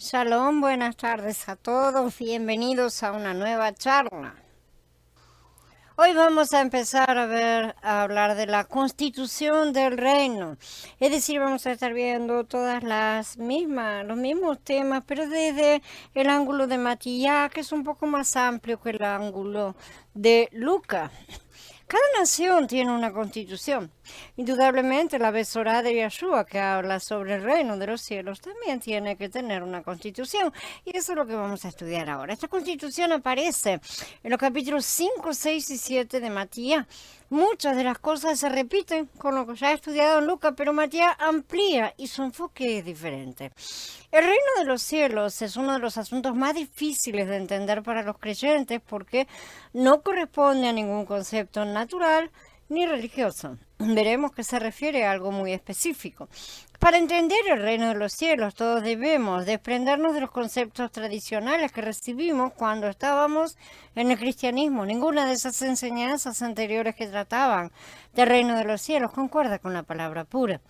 Shalom, buenas tardes a todos, bienvenidos a una nueva charla. Hoy vamos a empezar a hablar de la constitución del reino, es decir, vamos a estar viendo los mismos temas, pero desde el ángulo de Matías, que es un poco más amplio que el ángulo de Lucas. Cada nación tiene una constitución. Indudablemente la Besorá de Yahshua, que habla sobre el reino de los cielos, también tiene que tener una constitución. Y eso es lo que vamos a estudiar ahora. Esta constitución aparece en los capítulos 5, 6 y 7 de Matías. Muchas de las cosas se repiten con lo que ya he estudiado en Lucas, pero Matías amplía y su enfoque es diferente. El reino de los cielos es uno de los asuntos más difíciles de entender para los creyentes porque no corresponde a ningún concepto natural ni religioso. Veremos que se refiere a algo muy específico. Para entender el reino de los cielos, todos debemos desprendernos de los conceptos tradicionales que recibimos cuando estábamos en el cristianismo. Ninguna de esas enseñanzas anteriores que trataban del reino de los cielos concuerda con la palabra pura.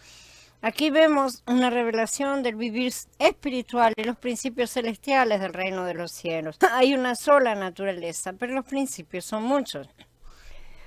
Aquí vemos una revelación del vivir espiritual y los principios celestiales del reino de los cielos. Hay una sola naturaleza, pero los principios son muchos.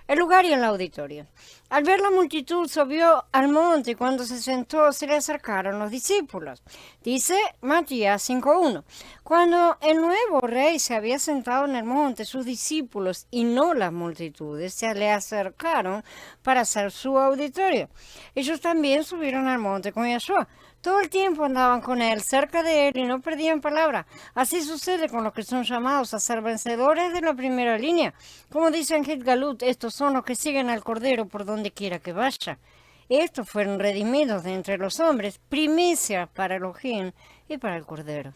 El lugar y el auditorio. Al ver la multitud subió al monte y cuando se sentó se le acercaron los discípulos. Dice Matías 5:1. Cuando el nuevo rey se había sentado en el monte, sus discípulos y no las multitudes se le acercaron para hacer su auditorio. Ellos también subieron al monte con Yahshua. Todo el tiempo andaban con él, cerca de él, y no perdían palabra. Así sucede con los que son llamados a ser vencedores de la primera línea. Como dice en Hit Galut, estos son los que siguen al Cordero por donde quiera que vaya. Estos fueron redimidos de entre los hombres, primicia para Elohim y para el Cordero.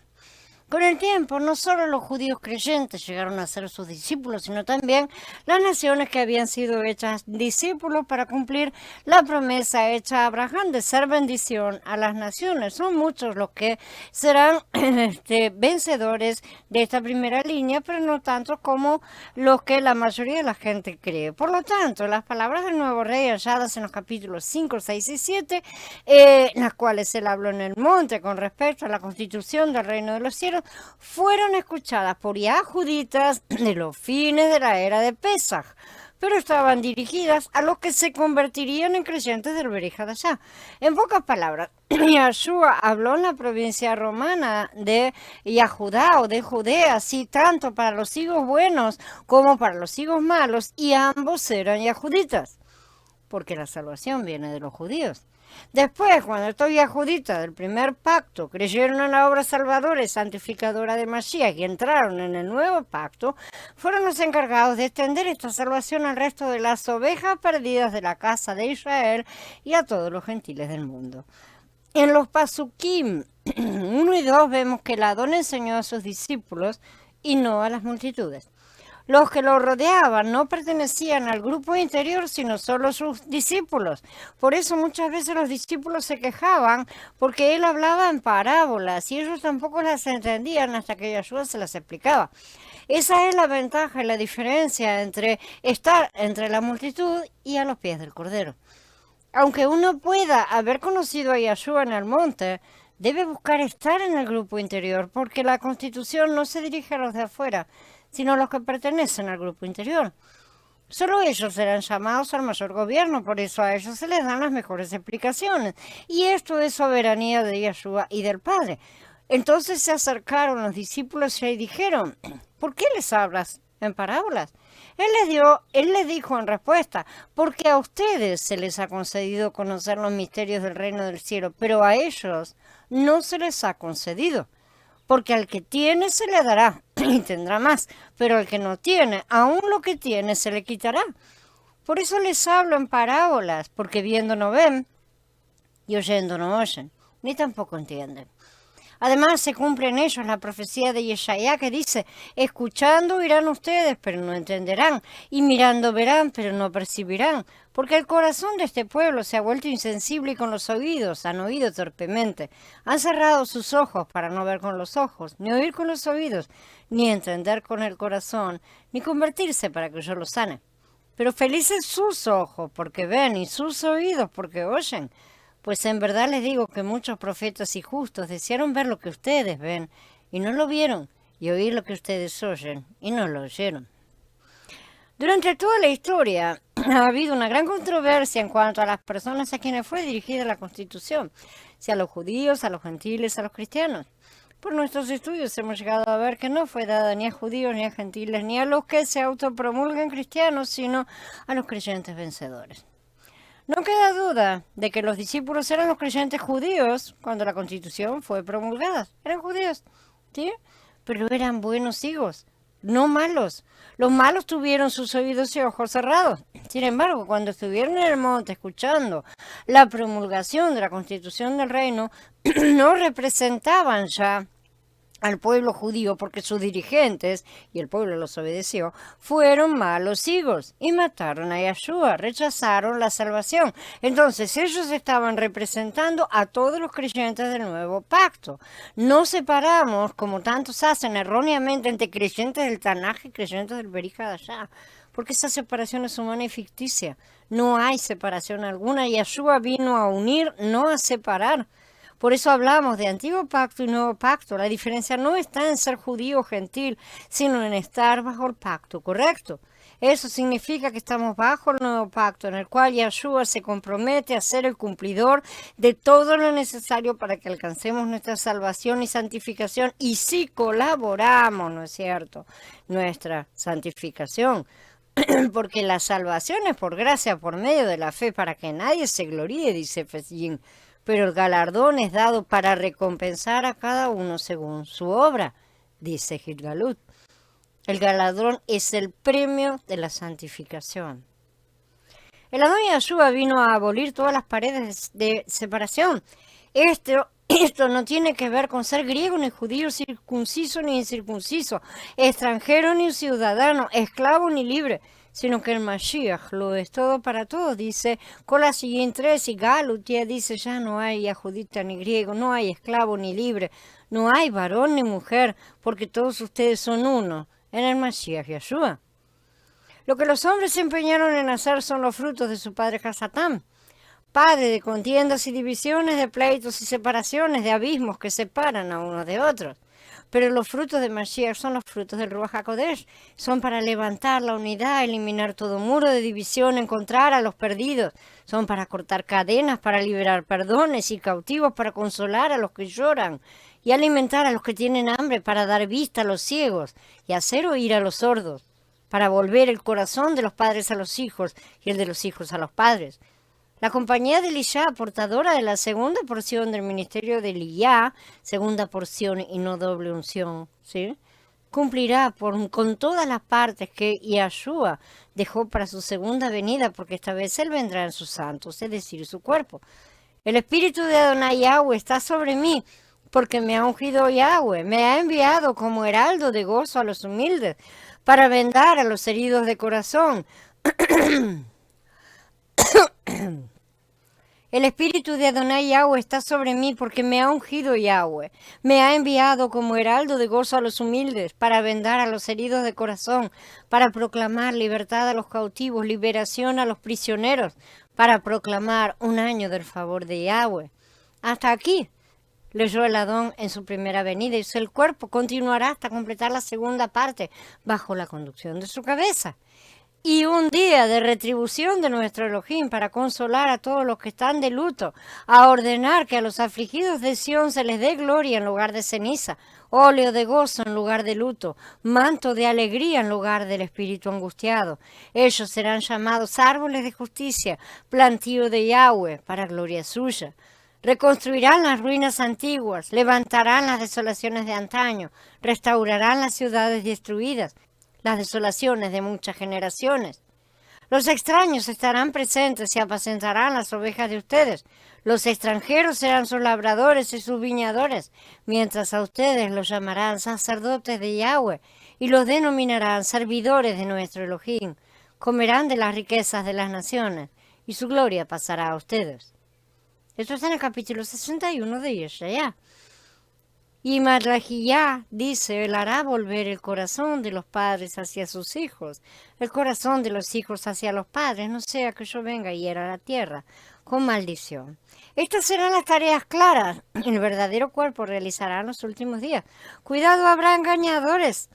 Con el tiempo, no solo los judíos creyentes llegaron a ser sus discípulos, sino también las naciones que habían sido hechas discípulos para cumplir la promesa hecha a Abraham de ser bendición a las naciones. Son muchos los que serán vencedores de esta primera línea, pero no tantos como los que la mayoría de la gente cree. Por lo tanto, las palabras del nuevo rey halladas en los capítulos 5, 6 y 7, las cuales él habló en el monte con respecto a la constitución del reino de los cielos, fueron escuchadas por yahuditas de los fines de la era de Pesaj, pero estaban dirigidas a los que se convertirían en creyentes del Berij Hadashah. En pocas palabras, Yahshua habló en la provincia romana de Yahudá o de Judea, así tanto para los higos buenos como para los higos malos, y ambos eran yahuditas, porque la salvación viene de los judíos. Después, cuando estos yahuditas del primer pacto creyeron en la obra salvadora y santificadora de Mashiach y entraron en el nuevo pacto, fueron los encargados de extender esta salvación al resto de las ovejas perdidas de la casa de Israel y a todos los gentiles del mundo. En los Pasukim 1 y 2 vemos que el Adón enseñó a sus discípulos y no a las multitudes. Los que lo rodeaban no pertenecían al grupo interior, sino solo sus discípulos. Por eso muchas veces los discípulos se quejaban porque él hablaba en parábolas y ellos tampoco las entendían hasta que Yahshua se las explicaba. Esa es la ventaja y la diferencia entre estar entre la multitud y a los pies del Cordero. Aunque uno pueda haber conocido a Yahshua en el monte, debe buscar estar en el grupo interior porque la constitución no se dirige a los de afuera, sino los que pertenecen al grupo interior. Solo ellos serán llamados al mayor gobierno, por eso a ellos se les dan las mejores explicaciones. Y esto es soberanía de Yahshua y del Padre. Entonces se acercaron los discípulos y dijeron, ¿por qué les hablas en parábolas? Él les dijo en respuesta, porque a ustedes se les ha concedido conocer los misterios del reino del cielo, pero a ellos no se les ha concedido. Porque al que tiene se le dará y tendrá más, pero al que no tiene, aún lo que tiene se le quitará. Por eso les hablo en parábolas, porque viendo no ven y oyendo no oyen, ni tampoco entienden. Además se cumple en ellos la profecía de Yeshaya que dice, escuchando oirán ustedes, pero no entenderán, y mirando verán, pero no percibirán, porque el corazón de este pueblo se ha vuelto insensible y con los oídos han oído torpemente. Han cerrado sus ojos para no ver con los ojos, ni oír con los oídos, ni entender con el corazón, ni convertirse para que yo los sane. Pero felices sus ojos porque ven y sus oídos porque oyen. Pues en verdad les digo que muchos profetas y justos desearon ver lo que ustedes ven y no lo vieron, y oír lo que ustedes oyen y no lo oyeron. Durante toda la historia ha habido una gran controversia en cuanto a las personas a quienes fue dirigida la Constitución, sea a los judíos, a los gentiles, a los cristianos. Por nuestros estudios hemos llegado a ver que no fue dada ni a judíos, ni a gentiles, ni a los que se autopromulgan cristianos, sino a los creyentes vencedores. No queda duda de que los discípulos eran los creyentes judíos cuando la Constitución fue promulgada. Eran judíos, ¿sí? Pero eran buenos higos, no malos. Los malos tuvieron sus oídos y ojos cerrados. Sin embargo, cuando estuvieron en el monte escuchando la promulgación de la Constitución del Reino, no representaban ya al pueblo judío porque sus dirigentes, y el pueblo los obedeció, fueron malos higos y mataron a Yeshua, rechazaron la salvación. Entonces ellos estaban representando a todos los creyentes del nuevo pacto. No separamos, como tantos hacen erróneamente, entre creyentes del Tanaj y creyentes del Brit Hadashah, porque esa separación es humana y ficticia. No hay separación alguna. Yeshua vino a unir, no a separar. Por eso hablamos de antiguo pacto y nuevo pacto. La diferencia no está en ser judío o gentil, sino en estar bajo el pacto correcto. Eso significa que estamos bajo el nuevo pacto, en el cual Yeshua se compromete a ser el cumplidor de todo lo necesario para que alcancemos nuestra salvación y santificación. Y si colaboramos, ¿no es cierto?, nuestra santificación. Porque la salvación es por gracia, por medio de la fe, para que nadie se gloríe, dice Fesín. Pero el galardón es dado para recompensar a cada uno según su obra, dice Gilgalut. El galardón es el premio de la santificación. El Adón Yeshua vino a abolir todas las paredes de separación. Esto no tiene que ver con ser griego, ni judío, circunciso, ni incircunciso, extranjero, ni ciudadano, esclavo, ni libre, sino que el Mashiach lo es todo para todos, dice Colosenses 3, y Galutia dice, ya no hay ya judita ni griego, no hay esclavo ni libre, no hay varón ni mujer, porque todos ustedes son uno en el Mashiach Yeshua. Lo que los hombres se empeñaron en hacer son los frutos de su padre Hasatán, padre de contiendas y divisiones, de pleitos y separaciones, de abismos que separan a unos de otros. Pero los frutos de Mashiach son los frutos del Ruach HaKodesh. Son para levantar la unidad, eliminar todo muro de división, encontrar a los perdidos. Son para cortar cadenas, para liberar perdones y cautivos, para consolar a los que lloran y alimentar a los que tienen hambre, para dar vista a los ciegos y hacer oír a los sordos, para volver el corazón de los padres a los hijos y el de los hijos a los padres. La compañía de Elisha, portadora de la segunda porción del ministerio de Elías, segunda porción y no doble unción, ¿sí?, cumplirá con todas las partes que Yeshua dejó para su segunda venida, porque esta vez Él vendrá en sus santos, es decir, su cuerpo. El espíritu de Adonai Yahweh está sobre mí, porque me ha ungido Yahweh, me ha enviado como heraldo de gozo a los humildes, para vendar a los heridos de corazón. El espíritu de Adonai Yahweh está sobre mí porque me ha ungido Yahweh. Me ha enviado como heraldo de gozo a los humildes, para vendar a los heridos de corazón, para proclamar libertad a los cautivos, liberación a los prisioneros, para proclamar un año del favor de Yahweh. Hasta aquí leyó el Adón en su primera venida, y el cuerpo continuará hasta completar la segunda parte, bajo la conducción de su cabeza. Y un día de retribución de nuestro Elohim para consolar a todos los que están de luto, a ordenar que a los afligidos de Sión se les dé gloria en lugar de ceniza, óleo de gozo en lugar de luto, manto de alegría en lugar del espíritu angustiado. Ellos serán llamados árboles de justicia, plantío de Yahweh para gloria suya. Reconstruirán las ruinas antiguas, levantarán las desolaciones de antaño, restaurarán las ciudades destruidas, las desolaciones de muchas generaciones. Los extraños estarán presentes y apacentarán las ovejas de ustedes. Los extranjeros serán sus labradores y sus viñadores, mientras a ustedes los llamarán sacerdotes de Yahweh y los denominarán servidores de nuestro Elohim. Comerán de las riquezas de las naciones y su gloria pasará a ustedes. Esto está en el capítulo 61 de Yeshaya. Y Malachía dice, él hará volver el corazón de los padres hacia sus hijos, el corazón de los hijos hacia los padres, no sea que yo venga y hiera la tierra con maldición. Estas serán las tareas claras el verdadero cuerpo realizará en los últimos días. Cuidado, habrá engañadores.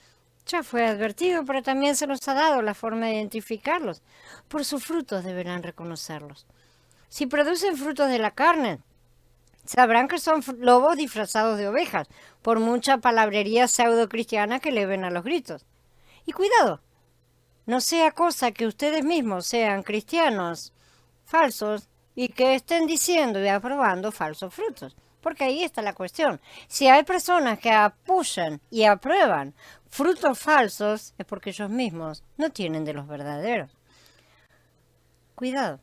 Ya fue advertido, pero también se nos ha dado la forma de identificarlos. Por sus frutos deberán reconocerlos. Si producen frutos de la carne, sabrán que son lobos disfrazados de ovejas, por mucha palabrería pseudo-cristiana que le ven a los gritos. Y cuidado, no sea cosa que ustedes mismos sean cristianos falsos y que estén diciendo y aprobando falsos frutos. Porque ahí está la cuestión. Si hay personas que apoyan y aprueban frutos falsos, es porque ellos mismos no tienen de los verdaderos. Cuidado.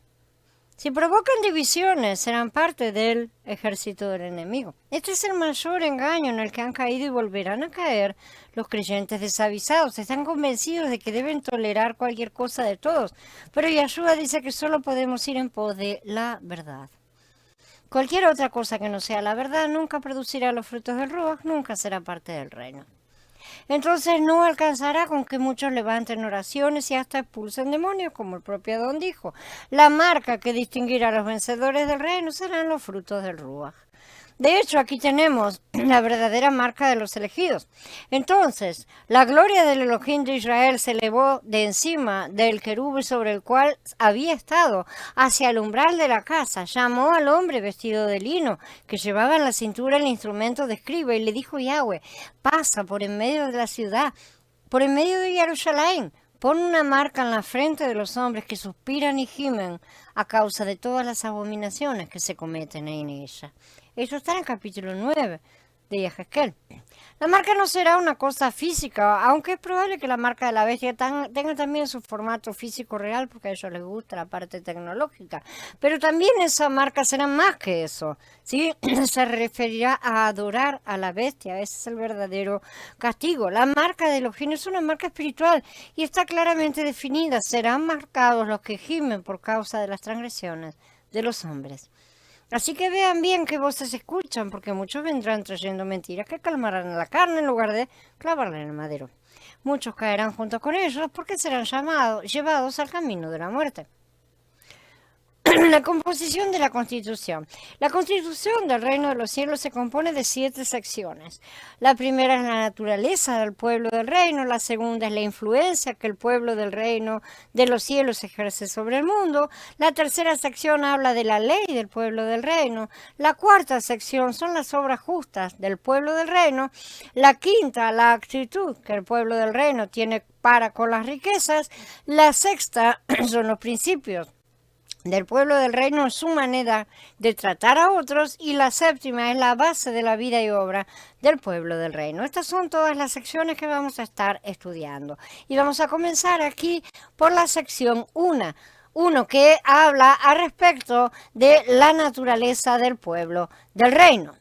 Si provocan divisiones, serán parte del ejército del enemigo. Este es el mayor engaño en el que han caído y volverán a caer los creyentes desavisados. Están convencidos de que deben tolerar cualquier cosa de todos, pero Yahshua dice que solo podemos ir en pos de la verdad. Cualquier otra cosa que no sea la verdad nunca producirá los frutos del Ruach, nunca será parte del reino. Entonces no alcanzará con que muchos levanten oraciones y hasta expulsen demonios, como el propio Adón dijo. La marca que distinguirá a los vencedores del reino serán los frutos del Ruach. De hecho, aquí tenemos la verdadera marca de los elegidos. Entonces, la gloria del Elohim de Israel se elevó de encima del querubín sobre el cual había estado hacia el umbral de la casa. Llamó al hombre vestido de lino, que llevaba en la cintura el instrumento de escriba, y le dijo Yahweh, pasa por en medio de la ciudad, por en medio de Jerusalén. Pon una marca en la frente de los hombres que suspiran y gimen a causa de todas las abominaciones que se cometen en ella. Eso está en el capítulo 9 de Yehezkel. La marca no será una cosa física, aunque es probable que la marca de la bestia tenga también su formato físico real, porque a ellos les gusta la parte tecnológica. Pero también esa marca será más que eso, ¿sí? Se referirá a adorar a la bestia. Ese es el verdadero castigo. La marca de Elohim es una marca espiritual y está claramente definida. Serán marcados los que gimen por causa de las transgresiones de los hombres. Así que vean bien qué voces escuchan, porque muchos vendrán trayendo mentiras que calmarán a la carne en lugar de clavarla en el madero. Muchos caerán junto con ellos porque serán llevados al camino de la muerte. La composición de la Constitución. La Constitución del Reino de los Cielos se compone de 7 secciones. La primera es la naturaleza del pueblo del reino, la segunda es la influencia que el pueblo del reino de los cielos ejerce sobre el mundo, la tercera sección habla de la ley del pueblo del reino, la cuarta sección son las obras justas del pueblo del reino, la quinta, la actitud que el pueblo del reino tiene para con las riquezas, la sexta son los principios del pueblo del reino, su manera de tratar a otros, y la séptima es la base de la vida y obra del pueblo del reino. Estas son todas las secciones que vamos a estar estudiando. Y vamos a comenzar aquí por la sección 1, que habla a respecto de la naturaleza del pueblo del reino.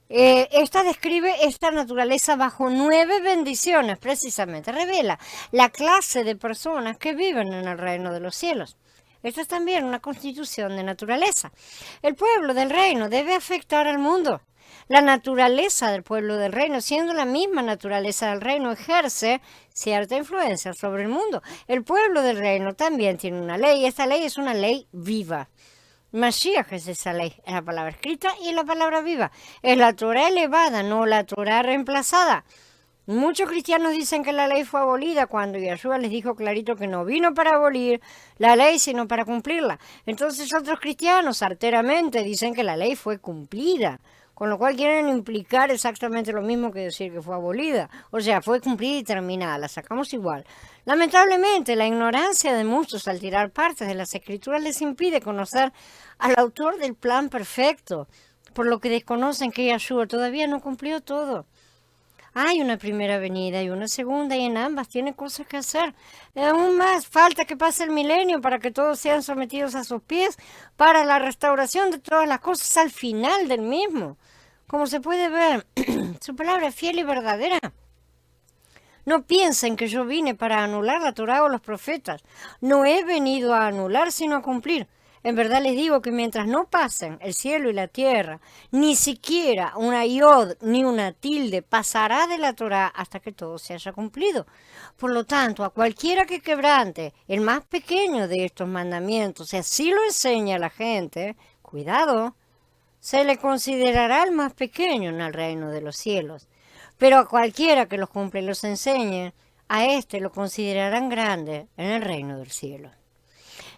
Esta describe esta naturaleza bajo 9 bendiciones, precisamente. Revela la clase de personas que viven en el reino de los cielos. Esto es también una constitución de naturaleza. El pueblo del reino debe afectar al mundo. La naturaleza del pueblo del reino, siendo la misma naturaleza del reino, ejerce cierta influencia sobre el mundo. El pueblo del reino también tiene una ley. Esta ley es una ley viva. Mashiach es esa ley, es la palabra escrita y la palabra viva. Es la Torah elevada, no la Torah reemplazada. Muchos cristianos dicen que la ley fue abolida cuando Yahshua les dijo clarito que no vino para abolir la ley, sino para cumplirla. Entonces otros cristianos arteramente dicen que la ley fue cumplida, con lo cual quieren implicar exactamente lo mismo que decir que fue abolida. O sea, fue cumplida y terminada, la sacamos igual. Lamentablemente, la ignorancia de muchos al tirar partes de las escrituras les impide conocer al autor del plan perfecto, por lo que desconocen que Yahshua todavía no cumplió todo. Hay una primera venida y una segunda, y en ambas tiene cosas que hacer. Aún más, falta que pase el milenio para que todos sean sometidos a sus pies, para la restauración de todas las cosas al final del mismo. Como se puede ver, su palabra es fiel y verdadera. No piensen que yo vine para anular la Torá o los profetas. No he venido a anular, sino a cumplir. En verdad les digo que mientras no pasen el cielo y la tierra, ni siquiera una yod ni una tilde pasará de la Torá hasta que todo se haya cumplido. Por lo tanto, a cualquiera que quebrante el más pequeño de estos mandamientos, y así lo enseña a la gente, cuidado, se le considerará el más pequeño en el reino de los cielos. Pero a cualquiera que los cumple y los enseñe, a éste lo considerarán grande en el reino del cielo.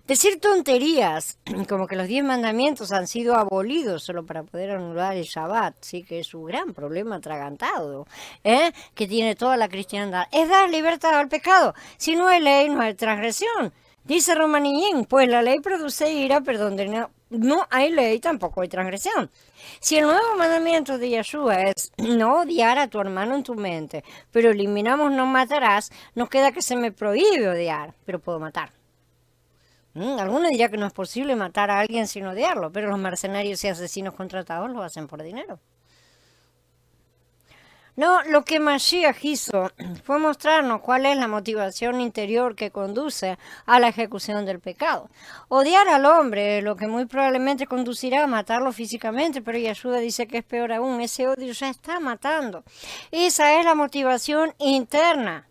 Decir tonterías, como que los 10 mandamientos han sido abolidos solo para poder anular el Shabbat, sí que es un gran problema atragantado, que tiene toda la cristiandad, es dar libertad al pecado. Si no hay ley, no hay transgresión. Dice Romanillín, pues la ley produce ira, pero donde no hay ley, tampoco hay transgresión. Si el nuevo mandamiento de Yeshua es no odiar a tu hermano en tu mente, pero eliminamos no matarás, nos queda que se me prohíbe odiar, pero puedo matar. Alguno dirá que no es posible matar a alguien sin odiarlo, pero los mercenarios y asesinos contratados lo hacen por dinero. No, lo que Mashiach hizo fue mostrarnos cuál es la motivación interior que conduce a la ejecución del pecado. Odiar al hombre, lo que muy probablemente conducirá a matarlo físicamente, pero Yeshua dice que es peor aún, ese odio ya está matando. Esa es la motivación interna.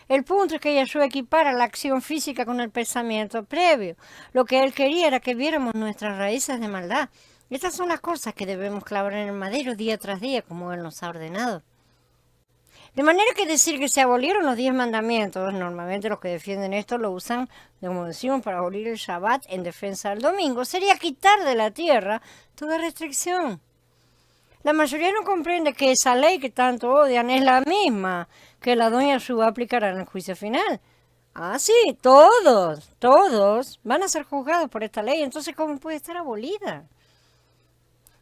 El punto es que Yeshua equipara la acción física con el pensamiento previo. Lo que él quería era que viéramos nuestras raíces de maldad. Estas son las cosas que debemos clavar en el madero día tras día, como él nos ha ordenado. De manera que decir que se abolieron los 10 mandamientos, normalmente los que defienden esto lo usan, como decimos, para abolir el Shabbat en defensa del domingo, sería quitar de la tierra toda restricción. La mayoría no comprende que esa ley que tanto odian es la misma que la doña Yeshua aplicará en el juicio final. Ah, sí, todos van a ser juzgados por esta ley, entonces ¿cómo puede estar abolida?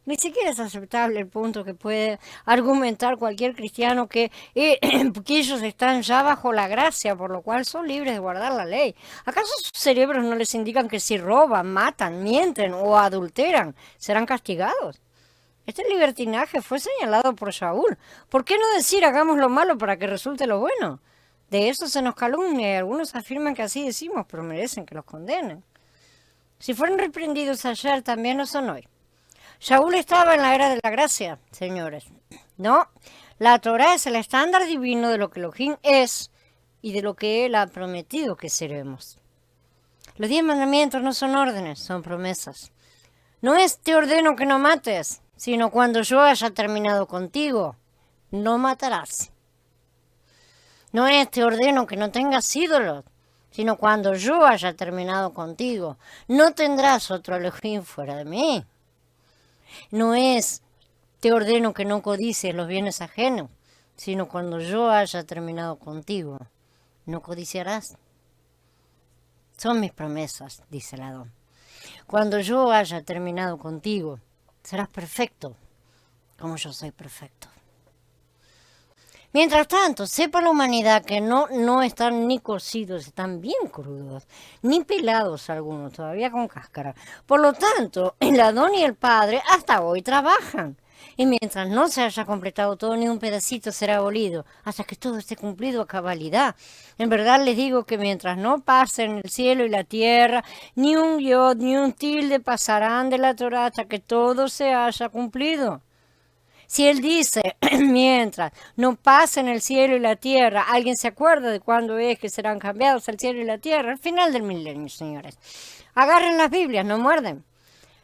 Ni siquiera es aceptable el punto que puede argumentar cualquier cristiano que ellos están ya bajo la gracia, por lo cual son libres de guardar la ley. ¿Acaso sus cerebros no les indican que si roban, matan, mienten o adulteran, serán castigados? Este libertinaje fue señalado por Shaul. ¿Por qué no decir hagamos lo malo para que resulte lo bueno? De eso se nos calumnia y algunos afirman que así decimos, pero merecen que los condenen. Si fueron reprendidos ayer, también lo son hoy. Shaul estaba en la era de la gracia, señores. No, la Torá es el estándar divino de lo que Elohim es y de lo que él ha prometido que seremos. Los 10 mandamientos no son órdenes, son promesas. No es te ordeno que no mates, sino cuando yo haya terminado contigo, no matarás. No es te ordeno que no tengas ídolos, sino cuando yo haya terminado contigo, no tendrás otro Elohim fuera de mí. No es te ordeno que no codicies los bienes ajenos, sino cuando yo haya terminado contigo, no codiciarás. Son mis promesas, dice el Adón. Cuando yo haya terminado contigo, serás perfecto, como yo soy perfecto. Mientras tanto, sepa la humanidad que no están ni cocidos, están bien crudos, ni pelados algunos, todavía con cáscara. Por lo tanto, el Adón y el Padre hasta hoy trabajan. Y mientras no se haya completado todo, ni un pedacito será abolido, hasta que todo esté cumplido a cabalidad. En verdad les digo que mientras no pasen el cielo y la tierra, ni un yod ni un tilde pasarán de la Torá hasta que todo se haya cumplido. Si él dice, mientras no pasen el cielo y la tierra, ¿alguien se acuerda de cuándo es que serán cambiados el cielo y la tierra? Al final del milenio, señores. Agarren las Biblias, no muerden.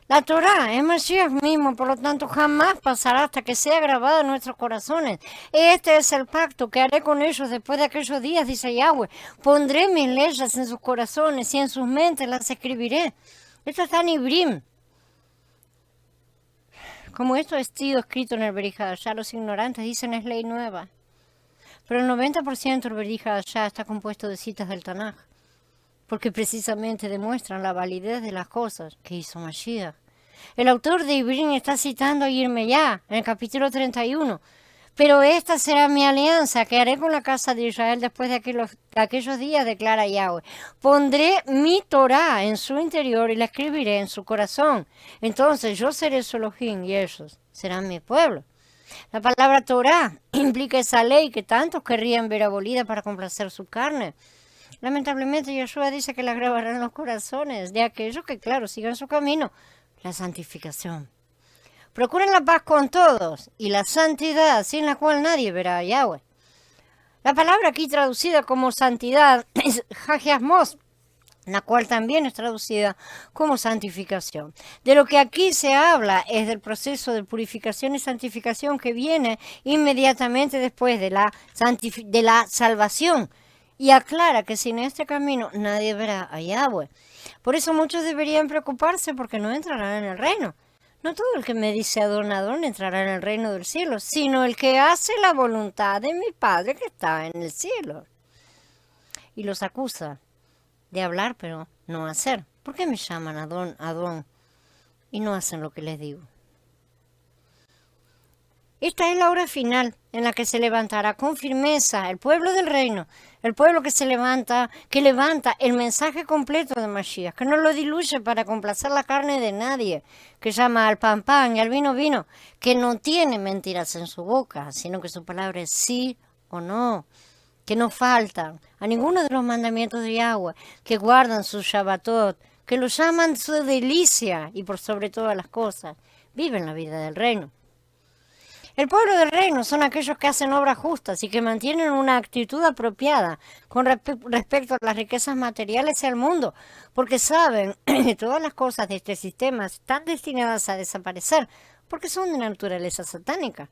La Torá es Mashiach mismo, por lo tanto jamás pasará hasta que sea grabada en nuestros corazones. Este es el pacto que haré con ellos después de aquellos días, dice Yahweh. Pondré mis leyes en sus corazones y en sus mentes las escribiré. Esto está en Ibrim. Como esto ha sido escrito en el Berija Allá, los ignorantes dicen es ley nueva. Pero el 90% del Berija Allá está compuesto de citas del Tanaj, porque precisamente demuestran la validez de las cosas que hizo Mashiach. El autor de Ibrim está citando a Yirmeyá en el capítulo 31. Pero esta será mi alianza que haré con la casa de Israel después de aquellos días, declara Yahweh. Pondré mi Torá en su interior y la escribiré en su corazón. Entonces yo seré su Elohim y ellos serán mi pueblo. La palabra Torá implica esa ley que tantos querrían ver abolida para complacer su carne. Lamentablemente, Yeshua dice que la grabará en los corazones de aquellos que, claro, sigan su camino, la santificación. Procuren la paz con todos y la santidad, sin la cual nadie verá a Yahweh. La palabra aquí traducida como santidad es hagiasmos, la cual también es traducida como santificación. De lo que aquí se habla es del proceso de purificación y santificación que viene inmediatamente después de la salvación, y aclara que sin este camino nadie verá a Yahweh. Por eso muchos deberían preocuparse porque no entrarán en el reino. No todo el que me dice Adón, Adón entrará en el reino del cielo, sino el que hace la voluntad de mi Padre que está en el cielo. Y los acusa de hablar pero no hacer. ¿Por qué me llaman Adón, Adón y no hacen lo que les digo? Esta es la hora final en la que se levantará con firmeza el pueblo del reino, el pueblo que levanta el mensaje completo de Mashiach, que no lo diluye para complacer la carne de nadie, que llama al pan pan y al vino vino, que no tiene mentiras en su boca, sino que su palabra es sí o no, que no faltan a ninguno de los mandamientos de Yahweh, que guardan su Shabbatot, que lo llaman su delicia y por sobre todas las cosas, viven la vida del reino. El pueblo del reino son aquellos que hacen obras justas y que mantienen una actitud apropiada con respecto a las riquezas materiales y al mundo, porque saben que todas las cosas de este sistema están destinadas a desaparecer, porque son de naturaleza satánica.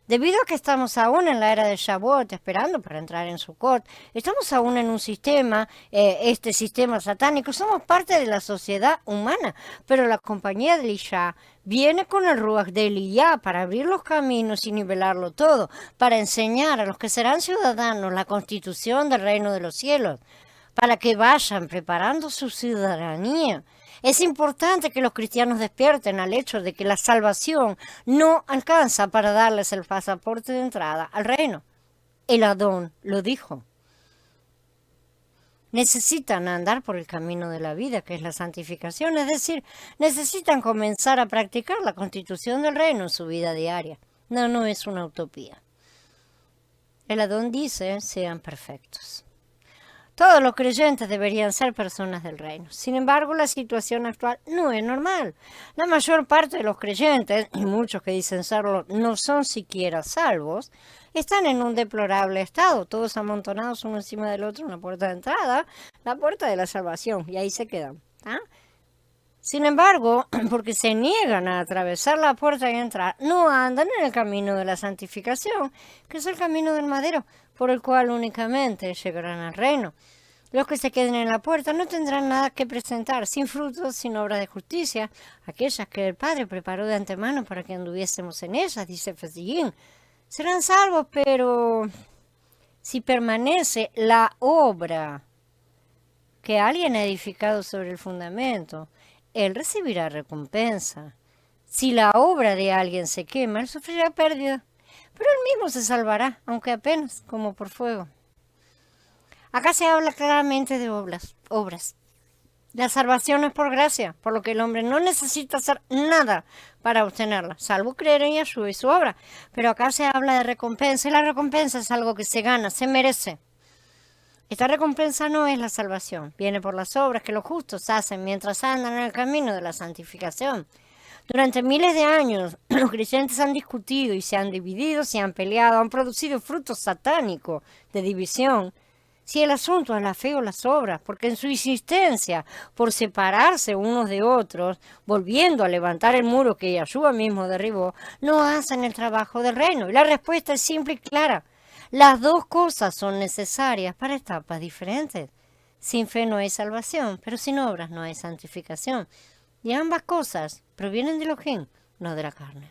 Debido a que estamos aún en la era de Shavuot, esperando para entrar en Sukkot, estamos aún en un sistema, este sistema satánico, somos parte de la sociedad humana, pero la compañía de Isha viene con el Ruach de Eliyá para abrir los caminos y nivelarlo todo, para enseñar a los que serán ciudadanos la constitución del reino de los cielos, para que vayan preparando su ciudadanía. Es importante que los cristianos despierten al hecho de que la salvación no alcanza para darles el pasaporte de entrada al reino. El Adón lo dijo. Necesitan andar por el camino de la vida, que es la santificación, es decir, necesitan comenzar a practicar la constitución del reino en su vida diaria. No es una utopía. El Adón dice, sean perfectos. Todos los creyentes deberían ser personas del reino. Sin embargo, la situación actual no es normal. La mayor parte de los creyentes, y muchos que dicen serlo, no son siquiera salvos, están en un deplorable estado, todos amontonados uno encima del otro en la puerta de entrada, la puerta de la salvación, y ahí se quedan. Sin embargo, porque se niegan a atravesar la puerta y entrar, no andan en el camino de la santificación, que es el camino del madero, por el cual únicamente llegarán al reino. Los que se queden en la puerta no tendrán nada que presentar, sin frutos, sin obras de justicia, aquellas que el Padre preparó de antemano para que anduviésemos en ellas, dice Fesillín. Serán salvos, pero si permanece la obra que alguien ha edificado sobre el fundamento, él recibirá recompensa. Si la obra de alguien se quema, él sufrirá pérdida, pero él mismo se salvará, aunque apenas, como por fuego. Acá se habla claramente de obras. La salvación es por gracia, por lo que el hombre no necesita hacer nada para obtenerla, salvo creer en Yeshua y su obra. Pero acá se habla de recompensa, y la recompensa es algo que se gana, se merece. Esta recompensa no es la salvación, viene por las obras que los justos hacen mientras andan en el camino de la santificación. Durante miles de años, los creyentes han discutido y se han dividido, se han peleado, han producido frutos satánicos de división. Si el asunto es la fe o las obras, porque en su insistencia por separarse unos de otros, volviendo a levantar el muro que Yeshua mismo derribó, no hacen el trabajo del reino. Y la respuesta es simple y clara. Las dos cosas son necesarias para etapas diferentes. Sin fe no hay salvación, pero sin obras no hay santificación. Y ambas cosas provienen de Elohim, no de la carne.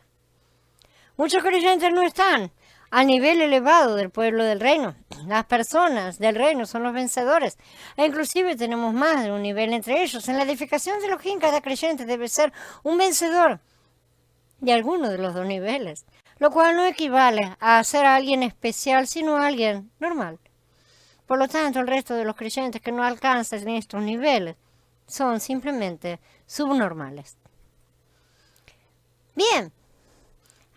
Muchos creyentes no están al nivel elevado del pueblo del reino. Las personas del reino son los vencedores. E inclusive tenemos más de un nivel entre ellos. En la edificación de Elohim, cada creyente debe ser un vencedor de alguno de los dos niveles, lo cual no equivale a ser alguien especial, sino a alguien normal. Por lo tanto, el resto de los creyentes que no alcanzan estos niveles son simplemente subnormales. Bien,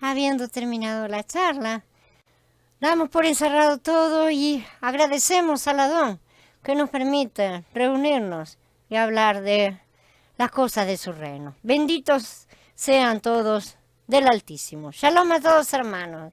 habiendo terminado la charla, damos por encerrado todo y agradecemos al Adón que nos permite reunirnos y hablar de las cosas de su reino. Benditos sean todos del Altísimo. Shalom a todos, hermanos.